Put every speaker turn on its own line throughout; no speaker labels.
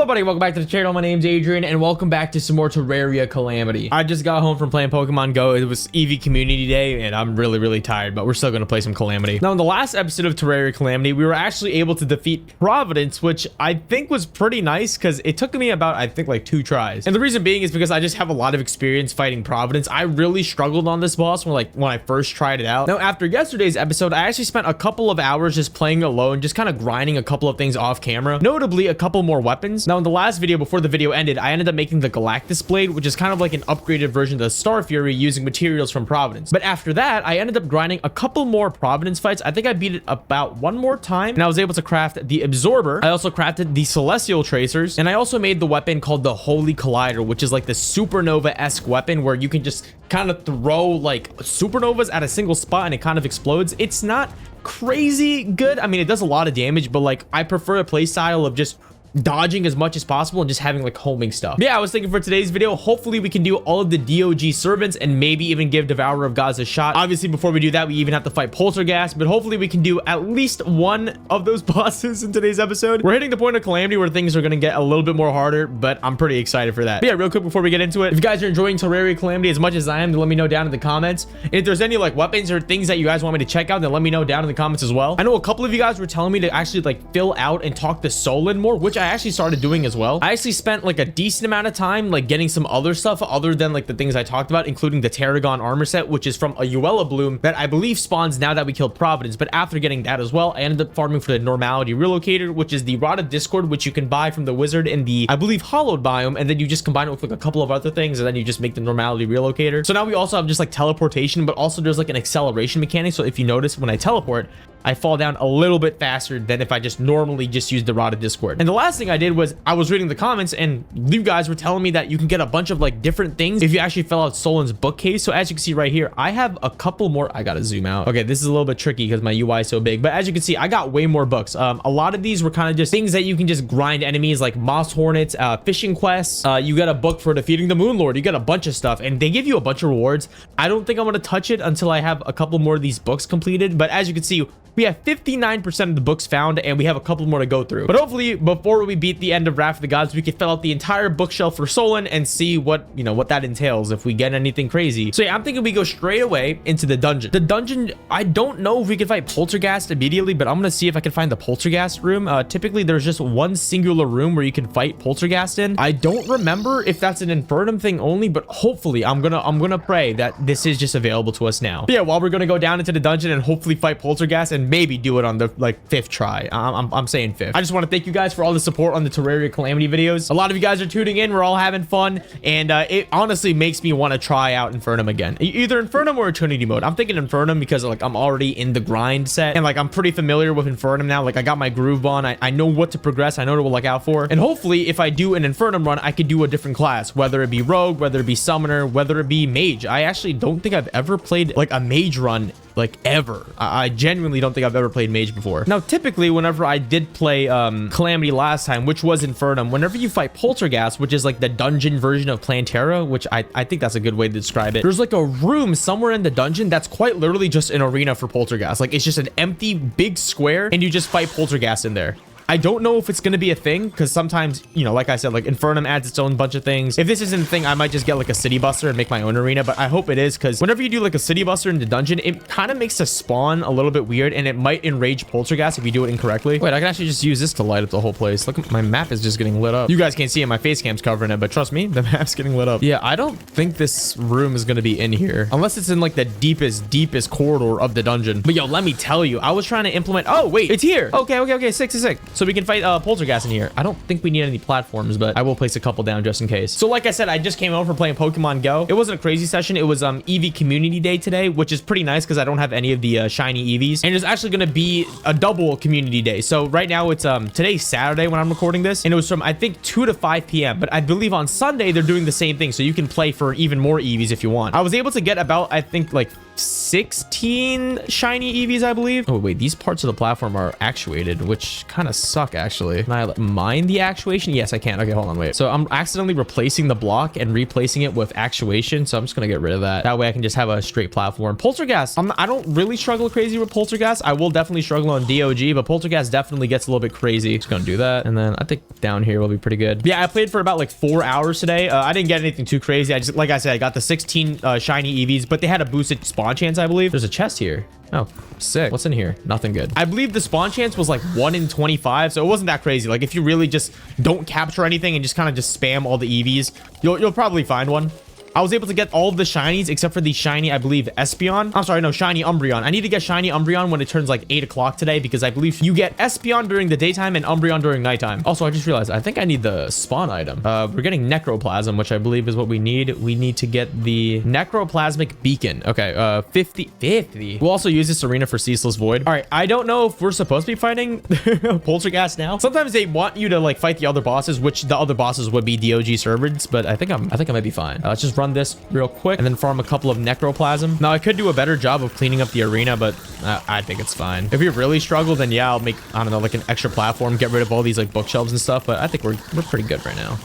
Hello buddy, welcome back to the channel. My name's Adrian and welcome back to some more Terraria Calamity. I just got home from playing Pokemon Go. It was EV Community Day and I'm really tired, but we're still going to play some Calamity. Now in the last episode of Terraria Calamity, we were actually able to defeat Providence, which I think was pretty nice because it took me about, I think, like 2 tries. And the reason being is because I just have a lot of experience fighting Providence. I really struggled on this boss when I first tried it out. Now after yesterday's episode, I actually spent a couple of hours just playing alone, just kind of grinding a couple of things off camera, notably a couple more weapons. Now in the last video before the video ended, I ended up making the Galactus Blade, which is kind of like an upgraded version of the Star Fury using materials from Providence. But after that, I ended up grinding a couple more Providence fights. I think I beat it about 1 more time and I was able to craft the Absorber. I also crafted the Celestial Tracers and I also made the weapon called the Holy Collider, which is like the supernova-esque weapon where you can just kind of throw like supernovas at a single spot and it kind of explodes. It's not crazy good. I mean, it does a lot of damage, but like I prefer a play style of just dodging as much as possible and just having like homing stuff. Yeah, I was thinking for today's video, hopefully we can do all of the DOG servants and maybe even give Devourer of Gods a shot. Obviously, before we do that, we even have to fight Polterghast, but hopefully we can do at least one of those bosses in today's episode. We're hitting the point of Calamity where things are going to get a little bit more harder, but I'm pretty excited for that. But yeah, real quick before we get into it, if you guys are enjoying Terraria Calamity as much as I am, then let me know down in the comments. And if there's any like weapons or things that you guys want me to check out, then let me know down in the comments as well. I know a couple of you guys were telling me to actually like fill out and talk to Solon more, which I actually started doing as well. I actually spent like a decent amount of time like getting some other stuff other than like the things I talked about, including the Terragon armor set, which is from a Uella bloom that I believe spawns now that we killed Providence. But after getting that as well, I ended up farming for the Normality Relocator, which is the Rod of Discord, which you can buy from the wizard in the, I believe, Hollowed biome, and then you just combine it with like a couple of other things and then you just make the Normality Relocator. So now we also have just like teleportation, but also there's like an acceleration mechanic. So if you notice, when I teleport, I fall down a little bit faster than if I just normally just use the Rod of Discord. And the last thing I did was I was reading the comments and you guys were telling me that you can get a bunch of like different things if you actually fill out Solon's bookcase. So as you can see right here, I have a couple more. I gotta zoom out. Okay, this is a little bit tricky because my UI is so big, but as you can see, I got way more books. A lot of these were kind of just things that you can just grind enemies like Moss Hornets, fishing quests. You got a book for defeating the Moon Lord. You got a bunch of stuff and they give you a bunch of rewards. I don't think I'm gonna touch it until I have a couple more of these books completed, but as you can see, we have 59% of the books found and we have a couple more to go through. But hopefully before we beat the end of Wrath of the Gods, we can fill out the entire bookshelf for Solon and see what, you know, what that entails if we get anything crazy. So yeah, I'm thinking we go straight away into the dungeon. The dungeon, I don't know if we can fight Polterghast immediately, but I'm gonna see if I can find the Polterghast room. Typically there's just one singular room where you can fight Polterghast in. I don't remember if that's an Infernum thing only, but hopefully I'm gonna pray that this is just available to us now. But yeah, while we're gonna go down into the dungeon and hopefully fight Polterghast and maybe do it on the like 5th try. I'm saying 5th. I just want to thank you guys for all the support on the Terraria Calamity videos. A lot of you guys are tuning in. We're all having fun and it honestly makes me want to try out Infernum again. Either Infernum or Eternity Mode. I'm thinking Infernum because like I'm already in the grind set and like I'm pretty familiar with Infernum now. Like I got my groove on. I know what to progress. I know what to look out for. And hopefully if I do an Infernum run, I could do a different class, whether it be Rogue, whether it be Summoner, whether it be Mage. I actually don't think I've ever played like a Mage run like ever. I genuinely don't think I've ever played Mage before. Now typically whenever I did play Calamity last time, which was Infernum, whenever you fight Polterghast, which is like the dungeon version of Plantera, which I think that's a good way to describe it, there's like a room somewhere in the dungeon that's quite literally just an arena for Polterghast. Like it's just an empty big square and you just fight Polterghast in there. I don't know if it's going to be a thing because sometimes, you know, like I said, like Infernum adds its own bunch of things. If this isn't a thing, I might just get like a city buster and make my own arena, but I hope it is because whenever you do like a city buster in the dungeon, it kind of makes the spawn a little bit weird and it might enrage Polterghast if you do it incorrectly. Wait, I can actually just use this to light up the whole place. Look, my map is just getting lit up. You guys can't see it. My face cam's covering it, but trust me, the map's getting lit up. Yeah, I don't think this room is going to be in here unless it's in like the deepest corridor of the dungeon. But yo, let me tell you, I was trying to implement. Oh, wait, it's here. Okay. Sick. So we can fight Polterghast in here. I don't think we need any platforms, but I will place a couple down just in case. So like I said, I just came over from playing Pokemon Go. It wasn't a crazy session. It was EV Community Day today, which is pretty nice because I don't have any of the shiny EVs. And it's actually going to be a double Community Day. So right now it's today's Saturday when I'm recording this, and it was from I think 2 to 5 p.m. But I believe on Sunday they're doing the same thing, so you can play for even more EVs if you want. I was able to get about I think like 16 shiny EVs, I believe. Oh, wait, these parts of the platform are actuated, which kind of suck, actually. Can I mine the actuation? Yes, I can. Okay, hold on, wait. So I'm accidentally replacing the block and replacing it with actuation, so I'm just gonna get rid of that. That way I can just have a straight platform. Polterghast, I don't really struggle crazy with Polterghast. I will definitely struggle on DOG, but Polterghast definitely gets a little bit crazy. Just gonna do that, and then I think down here will be pretty good. Yeah, I played for about like 4 hours today. I didn't get anything too crazy. I just, like I said, I got the 16 shiny EVs, but they had a boosted spawn chance, I believe. There's a chest here. Oh, sick. What's in here? Nothing good. I believe the spawn chance was like 1 in 25, so it wasn't that crazy. Like if you really just don't capture anything and just kind of just spam all the EVs, you'll probably find one. I was able to get all of the shinies except for the shiny, I believe, Espeon. I'm sorry, no, shiny Umbreon. I need to get shiny Umbreon when it turns like 8 o'clock today, because I believe you get Espeon during the daytime and Umbreon during nighttime. Also, I just realized I think I need the spawn item. We're getting Necroplasm, which I believe is what we need. We need to get the Necroplasmic Beacon. Okay, 50. We'll also use this arena for Ceaseless Void. All right, I don't know if we're supposed to be fighting Polterghast now. Sometimes they want you to like fight the other bosses, which the other bosses would be DOG servers, but I think I might be fine. Let's just run this real quick and then farm a couple of Necroplasm. Now I could do a better job of cleaning up the arena, but I think it's fine. If we really struggle, then yeah, I'll make, I don't know, like an extra platform, get rid of all these like bookshelves and stuff, but I think we're pretty good right now.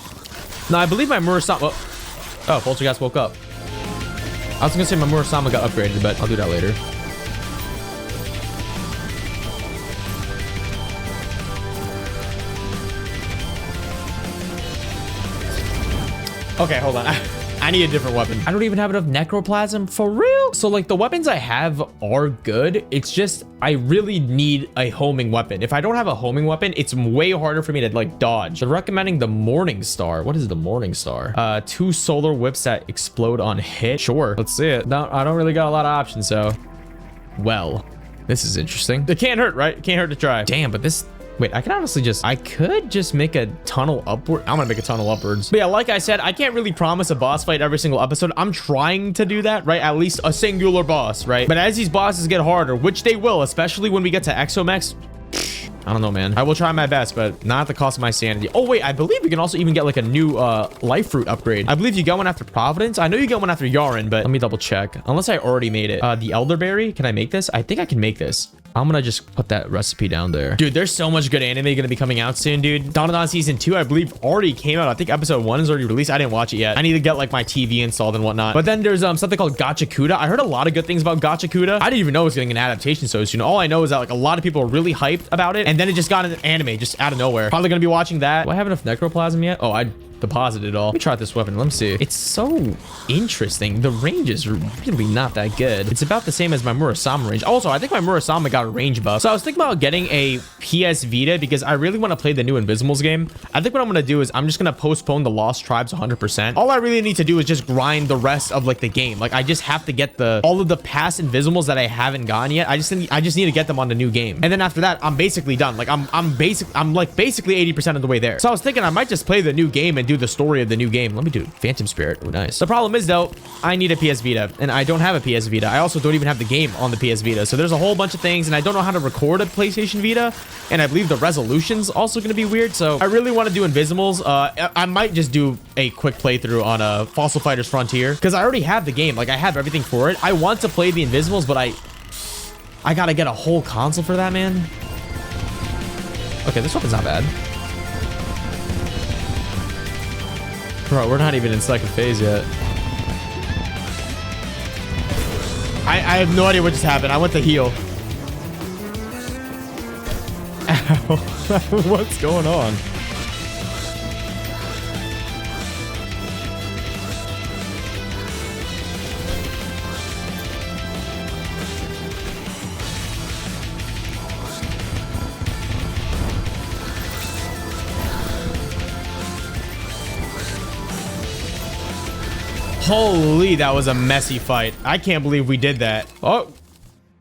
Now I believe my Murasama, oh, Polterghast woke up. I was gonna say my Murasama got upgraded, but I'll do that later. Okay, hold on. I need a different weapon. I don't even have enough Necroplasm for real. So like the weapons I have are good. It's just I really need a homing weapon. If I don't have a homing weapon, it's way harder for me to like dodge. They're recommending the Morning Star. What is the Morning Star? 2 solar whips that explode on hit. Sure, let's see it. No, I don't really got a lot of options, so. Well, this is interesting. It can't hurt, right? It can't hurt to try. Damn, but this. Wait, I could just make a tunnel upward. I'm gonna make a tunnel upwards. But yeah, like I said, I can't really promise a boss fight every single episode. I'm trying to do that, right? At least a singular boss, right? But as these bosses get harder, which they will, especially when we get to Exomex, I don't know, man. I will try my best, but not at the cost of my sanity. Oh, wait, I believe we can also even get like a new life fruit upgrade. I believe you get one after Providence. I know you get one after Yaren, but let me double check. Unless I already made it. The elderberry, can I make this? I think I can make this. I'm gonna just put that recipe down there. Dude, there's so much good anime gonna be coming out soon, dude. Dandadan season 2, I believe, already came out. I think episode 1 is already released. I didn't watch it yet. I need to get like my TV installed and whatnot. But then there's something called Gachakuda. I heard a lot of good things about Gachakuda. I didn't even know it was getting an adaptation so soon. All I know is that like a lot of people are really hyped about it, and then it just got an anime just out of nowhere. Probably gonna be watching that. Do I have enough Necroplasm yet? Oh, I deposited it all. Let me try out this weapon. Let me see. It's so interesting. The range is really not that good. It's about the same as my Murasama range. Also, I think my Murasama got a range buff. So I was thinking about getting a PS Vita because I really want to play the new Invisibles game. I think what I'm going to do is I'm just going to postpone the Lost Tribes 100%. All I really need to do is just grind the rest of like the game. Like I just have to get all of the past Invisibles that I haven't gotten yet. I just need to get them on the new game. And then after that, I'm basically done. Like I'm like basically 80% of the way there. So I was thinking I might just play the new game and do the story of the new game. Let me do Phantom Spirit. Oh, nice. The problem is though, I need a PS Vita and I don't have a PS Vita. I also don't even have the game on the PS Vita. So there's a whole bunch of things and I don't know how to record a PlayStation Vita. And I believe the resolution's also going to be weird. So I really want to do Invisibles. I might just do a quick playthrough on Fossil Fighters Frontier because I already have the game. Like I have everything for it. I want to play the Invisibles, but I got to get a whole console for that, man. Okay, this weapon's not bad. Bro, we're not even in second phase yet. I have no idea what just happened. I went to heal. Ow. What's going on? Holy, that was a messy fight. I can't believe we did that. Oh,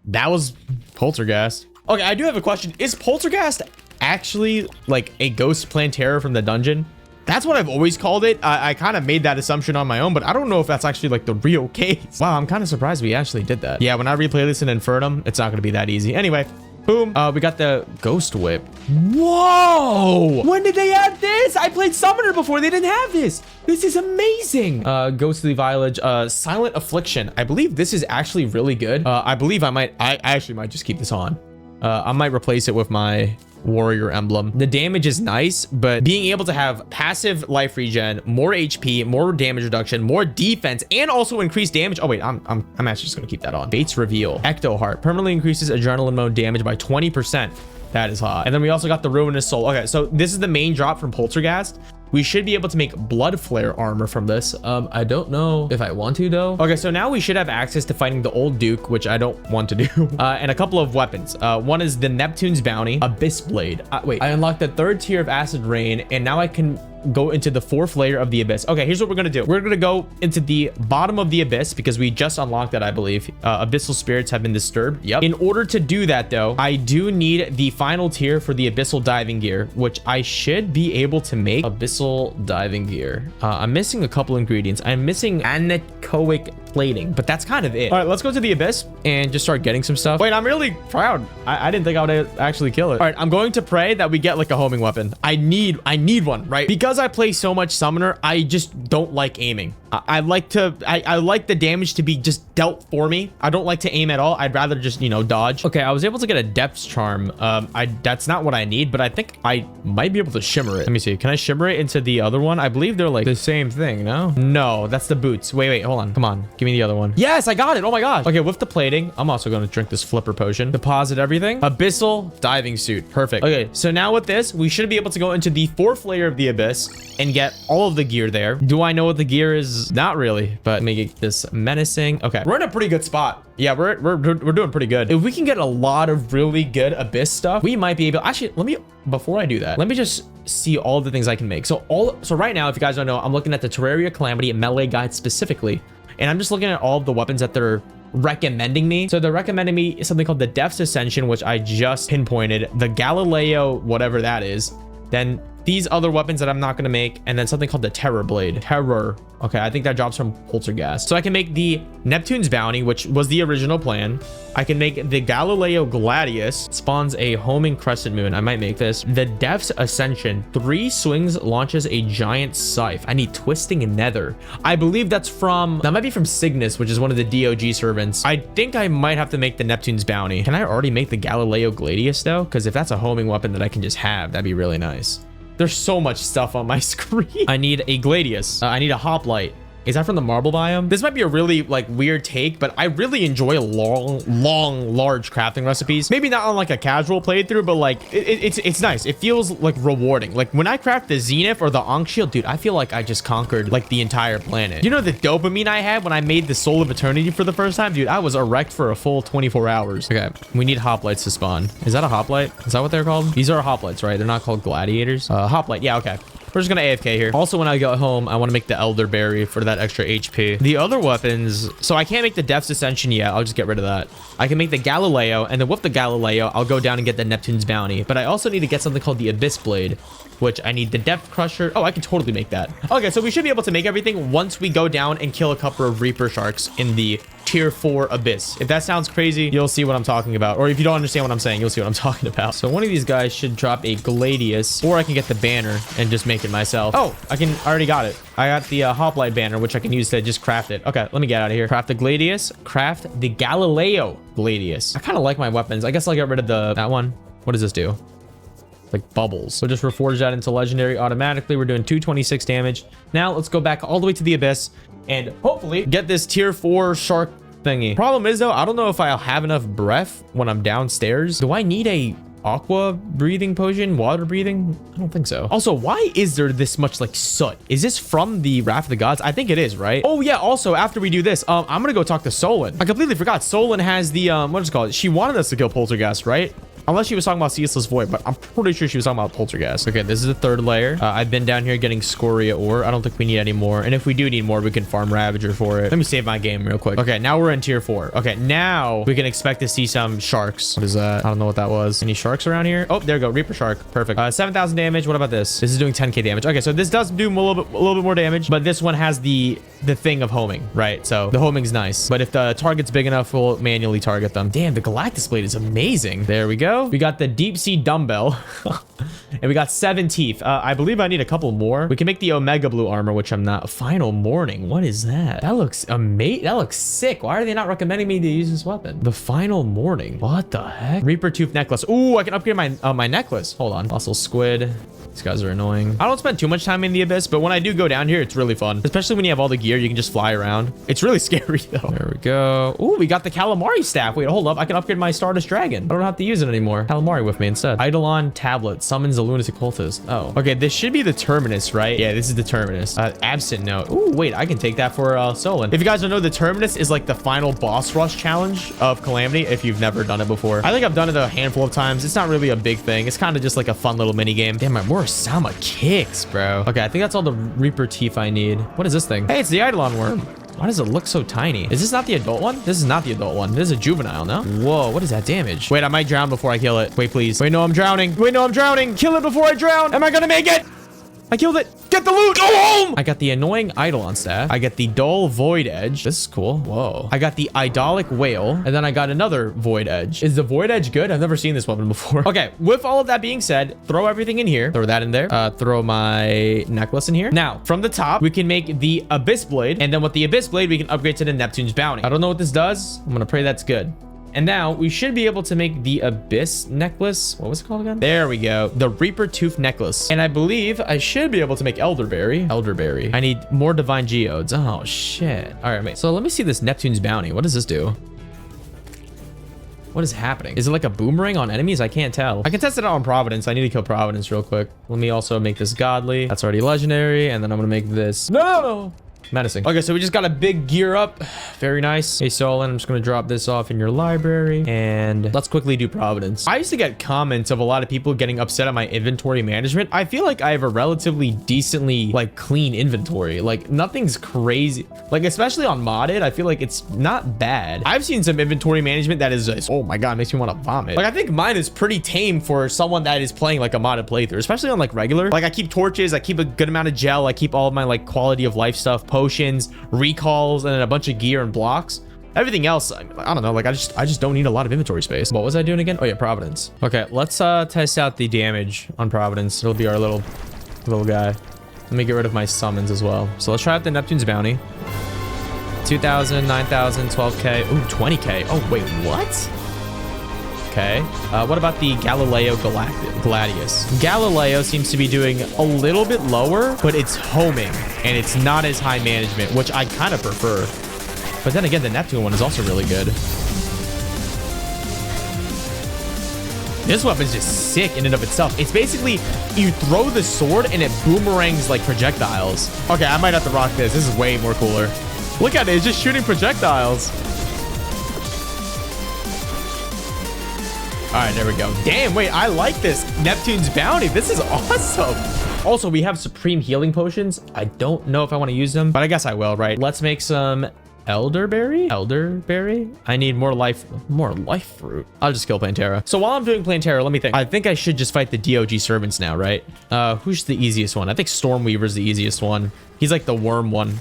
that was Polterghast. Okay, I do have a question. Is Polterghast actually like a ghost Plantera from the dungeon? That's what I've always called it. I kind of made that assumption on my own, but I don't know if that's actually like the real case. Wow, I'm kind of surprised we actually did that. Yeah, when I replay this in Infernum, it's not going to be that easy. Anyway, Boom. We got the Ghost Whip. Whoa! When did they add this? I played Summoner before. They didn't have this. This is amazing. Ghostly Village, Silent Affliction. I believe this is actually really good. I believe I actually might just keep this on. I might replace it with my warrior emblem. The damage is nice, but being able to have passive life regen, more HP, more damage reduction, more defense, and also increased damage. Oh wait, I'm actually just gonna keep that on. Fate's Reveal. Ecto Heart permanently increases adrenaline mode damage by 20%. That is hot. And then we also got the Ruinous Soul. Okay, so this is the main drop from Polterghast. We should be able to make Blood Flare armor from this. I don't know if I want to though. Okay, so now we should have access to fighting the Old Duke, which I don't want to do. And a couple of weapons. One is the Neptune's Bounty, Abyss Blade. Wait, I unlocked the 3rd tier of Acid Rain, and now I can go into the 4th layer of the Abyss. Okay, here's what we're gonna do. We're gonna go into the bottom of the Abyss because we just unlocked that, I believe. Abyssal spirits have been disturbed. Yep. In order to do that though, I do need the final tier for the Abyssal Diving Gear, which I should be able to make. Abyssal Diving Gear. I'm missing a couple ingredients. I'm missing anechoic plating, but that's kind of it. All right, let's go to the Abyss and just start getting some stuff. Wait, I'm really proud. I didn't think I would actually kill it. All right, I'm going to pray that we get like a homing weapon. I need one, right? Because I play so much Summoner, I just don't like aiming. I like the damage to be just dealt for me. I don't like to aim at all. I'd rather just, you know, dodge. Okay, I was able to get a Depth's Charm. That's not what I need, but I think I might be able to shimmer it. Let me see. Can I shimmer it into the other one? I believe they're like the same thing, no? No, that's the boots. Wait, hold on. Come on. Give me the other one. Yes, I got it. Oh my gosh. Okay, with the plating, I'm also going to drink this flipper potion. Deposit everything. Abyssal diving suit. Perfect. Okay, so now with this, we should be able to go into the 4th layer of the Abyss and get all of the gear there. Do I know what the gear is? Not really, but make this menacing. Okay, we're in a pretty good spot. Yeah, we're doing pretty good. If we can get a lot of really good Abyss stuff, we might be able. Actually, before I do that, let me just see all the things I can make. So right now, if you guys don't know, I'm looking at the Terraria Calamity melee guide specifically, and I'm just looking at all of the weapons that they're recommending me. So they're recommending me something called the Death's Ascension, which I just pinpointed, the Galileo, whatever that is. Then these other weapons that I'm not going to make, and then something called the Terror Blade. Terror. Okay, I think that drops from Polterghast. So I can make the Neptune's Bounty, which was the original plan. I can make the Galileo Gladius. Spawns a homing crescent moon. I might make this. The Death's Ascension. 3 swings launches a giant scythe. I need Twisting Nether. I believe that might be from Cygnus, which is one of the DOG servants. I think I might have to make the Neptune's Bounty. Can I already make the Galileo Gladius though? Because if that's a homing weapon that I can just have, that'd be really nice. There's so much stuff on my screen. I need a Gladius. I need a Hoplite. Is that from the marble biome? This might be a really like weird take, but I really enjoy large crafting recipes. Maybe not on like a casual playthrough, but like it's nice. It feels like rewarding. Like when I craft the Zenith or the Ankh Shield, dude, I feel like I just conquered like the entire planet. You know the dopamine I had when I made the Soul of Eternity for the first time? Dude, I was erect for a full 24 hours. Okay, we need hoplites to spawn. Is that a hoplite? Is that what they're called? These are hoplites, right? They're not called gladiators. Hoplite, yeah, okay. We're just gonna AFK here. Also, when I go home, I want to make the Elderberry for that extra HP. The other weapons, so I can't make the Death's Ascension yet. I'll just get rid of that. I can make the Galileo, and then with the Galileo, I'll go down and get the Neptune's Bounty. But I also need to get something called the Abyss Blade, which I need the Depth Crusher. Oh, I can totally make that. Okay, so we should be able to make everything once we go down and kill a couple of Reaper Sharks in the Tier 4 Abyss. If that sounds crazy, you'll see what I'm talking about. Or if you don't understand what I'm saying, you'll see what I'm talking about. So one of these guys should drop a Gladius, or I can get the banner and just make it myself. Oh, I already got it. I got the Hoplite banner, which I can use to just craft it. Okay, let me get out of here. Craft the Gladius, craft the Galileo Gladius. I kind of like my weapons. I guess I'll get rid of that one. What does this do? Like bubbles. So just reforge that into legendary automatically. We're doing 226 damage. Now let's go back all the way to the Abyss and hopefully get this Tier 4 shark thingy. Problem is though, I don't know if I'll have enough breath when I'm downstairs. Do I need a aqua breathing potion? Water breathing? I don't think so. Also, why is there this much like soot? Is this from the Wrath of the Gods? I think it is, right? Oh yeah, also after we do this, I'm gonna go talk to Solon. I completely forgot. Solon has the what is it called? She wanted us to kill Polterghast, right? Unless she was talking about Ceaseless Void, but I'm pretty sure she was talking about Polterghast. Okay, this is the 3rd layer. I've been down here getting Scoria ore. I don't think we need any more. And if we do need more, we can farm Ravager for it. Let me save my game real quick. Okay, now we're in Tier 4. Okay, now we can expect to see some sharks. What is that? I don't know what that was. Any sharks around here? Oh, there we go. Reaper Shark. Perfect. 7,000 damage. What about this? This is doing 10k damage. Okay, so this does do a little bit more damage, but this one has the thing of homing, right? So the homing's nice. But if the target's big enough, we'll manually target them. Damn, the Galactus Blade is amazing. There we go. go. We got the deep sea dumbbell. And we got 7 teeth. I believe I need a couple more. We can make the Omega Blue armor, which I'm not. Final Morning. What is that? That looks amazing. That looks sick. Why are they not recommending me to use this weapon? The Final Morning. What the heck? Reaper Tooth necklace. Ooh, I can upgrade my my necklace. Hold on. Fossil squid. These guys are annoying. I don't spend too much time in the abyss, but when I do go down here, it's really fun. Especially when you have all the gear, you can just fly around. It's really scary though. There we go. Ooh, we got the calamari staff. Wait, hold up. I can upgrade my Stardust Dragon. I don't have to use it anymore. Calamari with me instead. Eidolon tablet summons a lunatic cultist. Oh, okay. This should be the terminus, right? Yeah, this is the terminus. Absent note. Ooh, wait, I can take that for Solon. If you guys don't know, the terminus is like the final boss rush challenge of Calamity. If you've never done it before, I think I've done it a handful of times. It's not really a big thing. It's kind of just like a fun little mini game. Damn, my Sama kicks, bro. Okay, I think that's all the Reaper teeth I need. What is this thing? Hey, it's the Eidolon worm. Why does it look so tiny? Is this not the adult one? This is not the adult one. This is a juvenile, no? Whoa, what is that damage? Wait, I might drown before I kill it. Wait, please. Wait, no, I'm drowning. Wait, no, I'm drowning. Kill it before I drown. Am I gonna make it? I killed it. Get the loot. Go home. I got the annoying Eidolon staff. I get the dull void edge. This is cool. Whoa. I got the idolic whale. And then I got another void edge. Is the void edge good? I've never seen this weapon before. Okay. With all of that being said, throw everything in here. Throw that in there. Throw my necklace in here. Now, from the top, we can make the Abyss Blade. And then with the Abyss Blade, we can upgrade to the Neptune's Bounty. I don't know what this does. I'm going to pray that's good. And now we should be able to make the Abyss necklace. What was it called again? There we go. The Reaper Tooth necklace. And I believe I should be able to make Elderberry. Elderberry. I need more divine geodes. Oh, shit. All right, wait. So let me see this Neptune's Bounty. What does this do? What is happening? Is it like a boomerang on enemies? I can't tell. I can test it out on Providence. I need to kill Providence real quick. Let me also make this godly. That's already legendary. And then I'm going to make this. No! Menacing. Okay, so we just got a big gear up. Very nice. Hey, Solon, I'm just going to drop this off in your library. And let's quickly do Providence. I used to get comments of a lot of people getting upset at my inventory management. I feel like I have a relatively decently, like, clean inventory. Like, nothing's crazy. Like, especially on modded, I feel like it's not bad. I've seen some inventory management that is just, oh my God, makes me want to vomit. Like, I think mine is pretty tame for someone that is playing, like, a modded playthrough, especially on, like, regular. Like, I keep torches. I keep a good amount of gel. I keep all of my, like, quality of life stuff, potions, recalls, and then a bunch of gear and blocks. Everything else, I don't know, like I just don't need a lot of inventory space. What was I doing again? Oh yeah, Providence. Okay, let's test out the damage on Providence. It'll be our little guy. Let me get rid of my summons as well. So let's try out the Neptune's Bounty. 2,000, 9,000, 12k. Ooh, 20k. Oh wait, what? Okay. What about the Galileo Gladius? Galileo seems to be doing a little bit lower, but it's homing and it's not as high management, which I kind of prefer. But then again, the Neptune one is also really good. This weapon's just sick in and of itself. It's basically, you throw the sword and it boomerangs like projectiles. Okay, I might have to rock this. This is way more cooler. Look at it. It's just shooting projectiles. All right, there we go. Damn, wait, I like this. Neptune's Bounty. This is awesome. Also, we have Supreme Healing Potions. I don't know if I want to use them, but I guess I will, right? Let's make some Elderberry. Elderberry? I need more life fruit. I'll just kill Plantera. So while I'm doing Plantera, let me think. I think I should just fight the DOG servants now, right? Who's the easiest one? I think Stormweaver's the easiest one. He's like the worm one.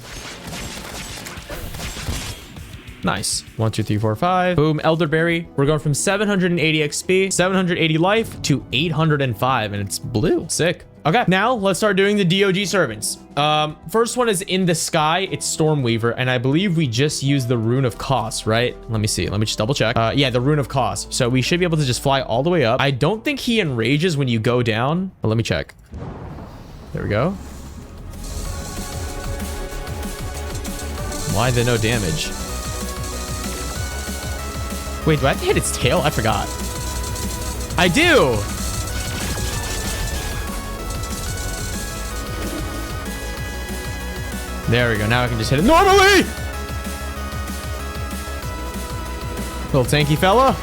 Nice. 1, 2, 3, 4, 5. Boom. Elderberry. We're going from 780 XP, 780 life to 805, and it's blue. Sick. Okay, now let's start doing the DOG servants. First one is in the sky. It's Stormweaver, and I believe we just used the Rune of Cost, right? Let me see. Let me just double check. Yeah, the Rune of Cost. So we should be able to just fly all the way up. I don't think he enrages when you go down, but let me check. There we go. Why the no damage? Wait, do I have to hit its tail? I forgot. I do. There we go. Now I can just hit it normally. Little tanky fella.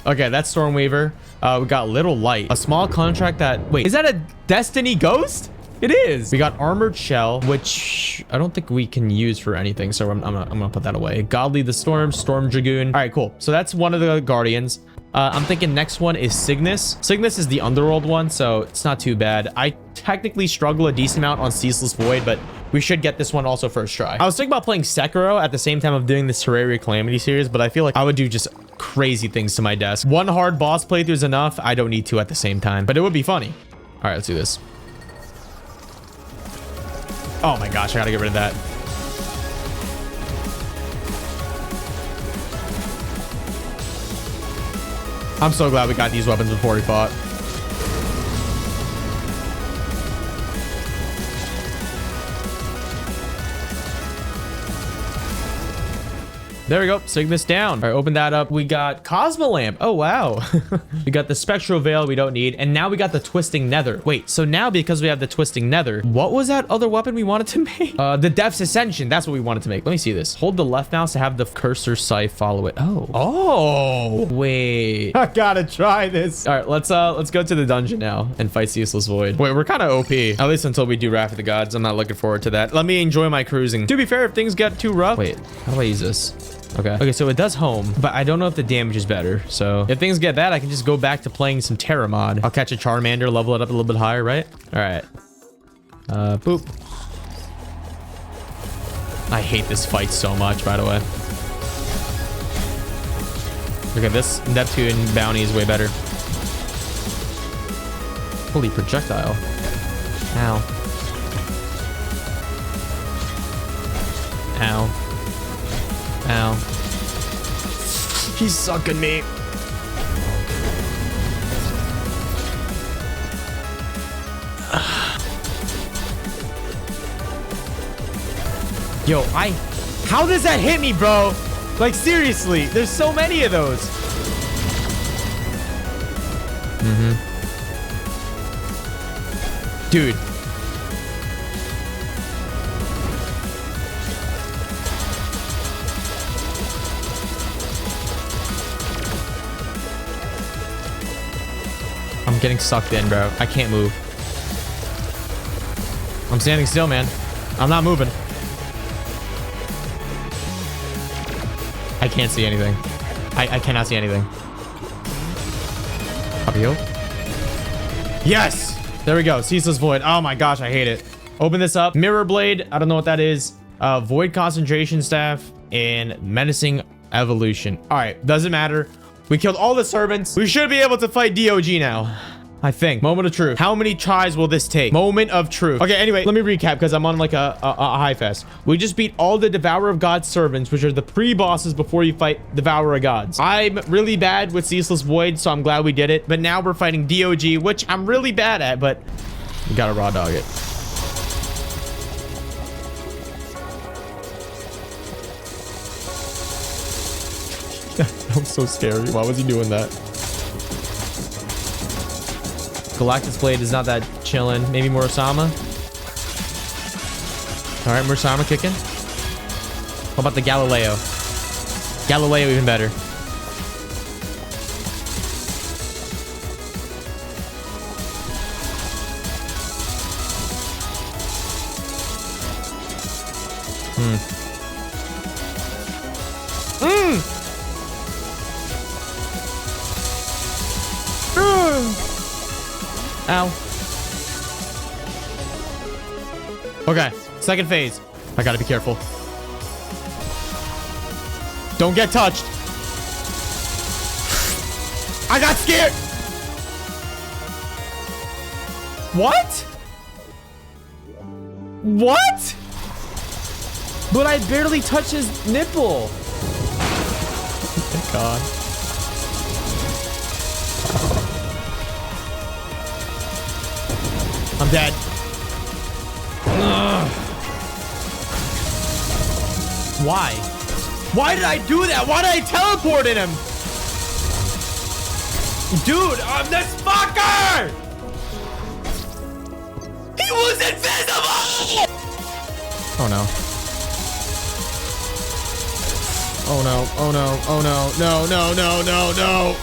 Okay, that's Stormweaver. We got Little Light, a small contract that, wait, is that a Destiny Ghost? It is. We got Armored Shell, which I don't think we can use for anything, so I'm gonna put that away. Godly the Storm, Storm Dragoon. All right, cool. So that's one of the Guardians. I'm thinking next one is Cygnus. Cygnus is the underworld one, so it's not too bad. I technically struggle a decent amount on Ceaseless Void, but we should get this one also first try. I was thinking about playing Sekiro at the same time of doing this Terraria Calamity series, but I feel like I would do just crazy things to my desk. One hard boss playthrough is enough. I don't need two at the same time, but it would be funny. All right, let's do this. Oh my gosh, I gotta get rid of that. I'm so glad we got these weapons before we fought. There we go. Cygnus down. All right, open that up. We got Cosmo Lamp. Oh, wow. We got the Spectral Veil we don't need. And now we got the Twisting Nether. Wait, so now because we have the Twisting Nether, what was that other weapon we wanted to make? The Depth's Ascension. That's what we wanted to make. Let me see this. Hold the left mouse to have the cursor scythe follow it. Oh. Oh. Wait. I gotta try this. All right, let's go to the dungeon now and fight Ceaseless Void. Wait, we're kind of OP. At least until we do Wrath of the Gods. I'm not looking forward to that. Let me enjoy my cruising. To be fair, if things get too rough. Wait, how do I use this? Okay, so it does home, but I don't know if the damage is better. So if things get bad, I can just go back to playing some Terra mod. I'll catch a Charmander, level it up a little bit higher, right? All right. Boop. I hate this fight so much, by the way. Okay, this Neptune bounty is way better. Holy projectile. Ow. Ow. Ow. He's sucking me. Yo, how does that hit me, bro? Like, seriously, there's so many of those. Dude. I'm getting sucked in, bro. I can't move. I'm standing still, man. I'm not moving. I can't see anything. I cannot see anything. Up you? Yes! There we go. Ceaseless Void. Oh my gosh, I hate it. Open this up. Mirror Blade. I don't know what that is. Void Concentration Staff and Menacing Evolution. All right, doesn't matter. We killed all the servants. We should be able to fight DOG now. I think. Moment of truth. How many tries will this take? Moment of truth. Okay, anyway, let me recap because I'm on like a high fest. We just beat all the Devourer of Gods servants, which are the pre-bosses before you fight Devourer of Gods. I'm really bad with Ceaseless Void, so I'm glad we did it. But now we're fighting DOG, which I'm really bad at, but we gotta raw dog it. That was so scary. Why was he doing that? Galactus Blade is not that chillin'. Maybe Murasama. All right, Murasama kicking. What about the Galileo? Galileo even better. Ow. Okay, second phase. I gotta be careful. Don't get touched. I got scared. What? What? But I barely touched his nipple. Thank God. I'm dead. Ugh. Why? Why did I do that? Why did I teleport in him? Dude, I'm this fucker! He was invisible! Oh no. Oh no, oh no, oh no, no, no, no, no, no.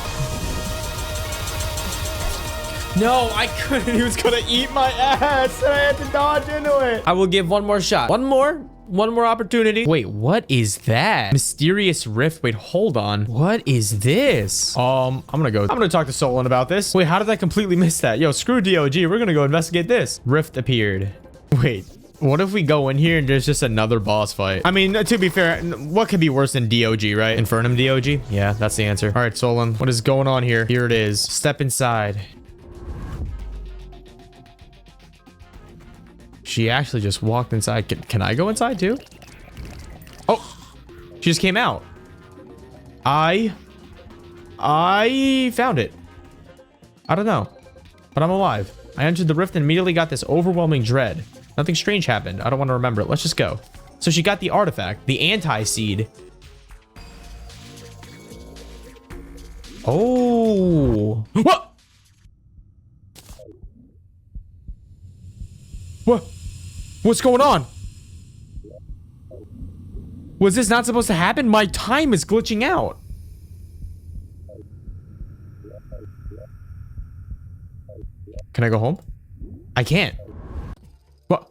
No, I couldn't. He was gonna eat my ass and I had to dodge into it. I will give one more shot. One more one more opportunity. Wait, what is that? Mysterious rift. Wait, hold on. What is this? I'm gonna talk to Solon about this. Wait, how did I completely miss that? Yo, screw DOG. We're gonna go investigate this. Rift appeared. Wait, what if we go in here and there's just another boss fight? I mean, to be fair, what could be worse than DOG, right? Infernum DOG? Yeah, that's the answer. All right, Solon, what is going on here? Here it is. Step inside. She actually just walked inside. Can I go inside too? Oh, she just came out. I found it. I don't know, but I'm alive. I entered the rift and immediately got this overwhelming dread. Nothing strange happened. I don't want to remember it. Let's just go. So she got the artifact, the anti-seed. Oh. What? What? What's going on? Was this not supposed to happen? My time is glitching out. Can I go home? I can't. What?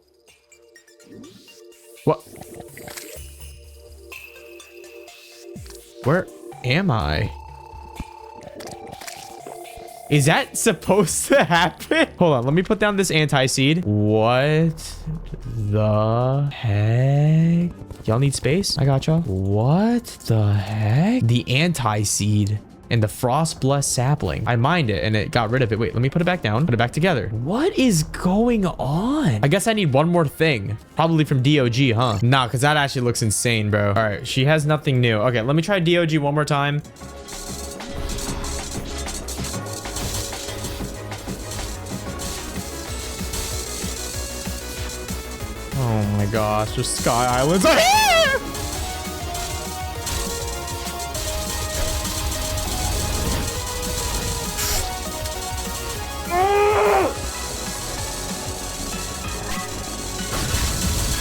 What? Where am I? Is that supposed to happen? Hold on, let me put down this anti-seed. What the heck? Y'all need space? I got y'all. What the heck? The anti-seed and the frost blessed sapling. I mined it and it got rid of it. Wait, let me put it back down. Put it back together. What is going on? I guess I need one more thing. Probably from DOG, huh? Nah, because that actually looks insane, bro. All right, she has nothing new. Okay, let me try DOG one more time. Oh my gosh, there's sky islands are here!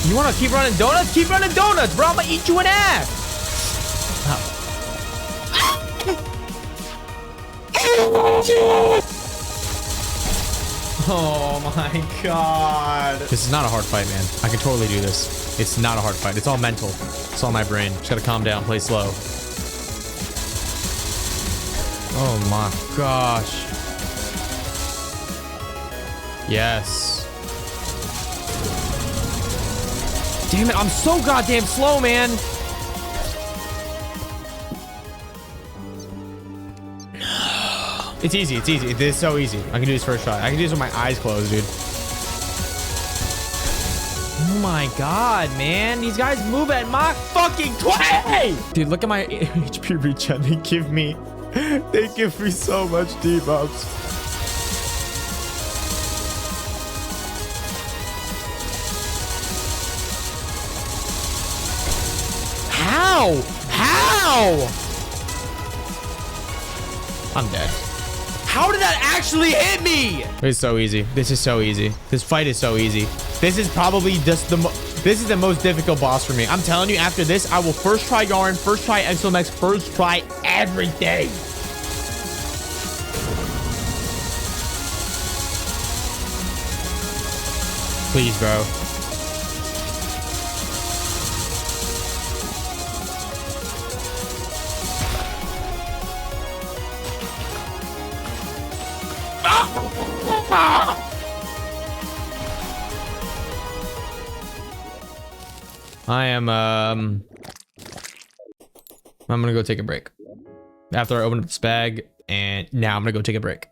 You wanna keep running donuts? Keep running donuts, bro. I'm gonna eat you in half. Oh my god. This is not a hard fight, man. I can totally do this. It's not a hard fight. It's all mental. It's all my brain. Just gotta calm down, play slow. Oh my gosh. Yes. Damn it, I'm so goddamn slow, man. It's easy, it's easy. It's so easy. I can do this first try. I can do this with my eyes closed, dude. Oh my god, man. These guys move at Mach fucking 20! Dude, look at my HP regen. They give me so much debuffs. How? How? I'm dead. How did that actually hit me? It's so easy. This is so easy. This fight is so easy. This is probably just this is the most difficult boss for me. I'm telling you, after this, I will first try Yarn, first try Exomex, first try everything. Please, bro. I'm gonna go take a break after I open up this bag, and now I'm gonna go take a break.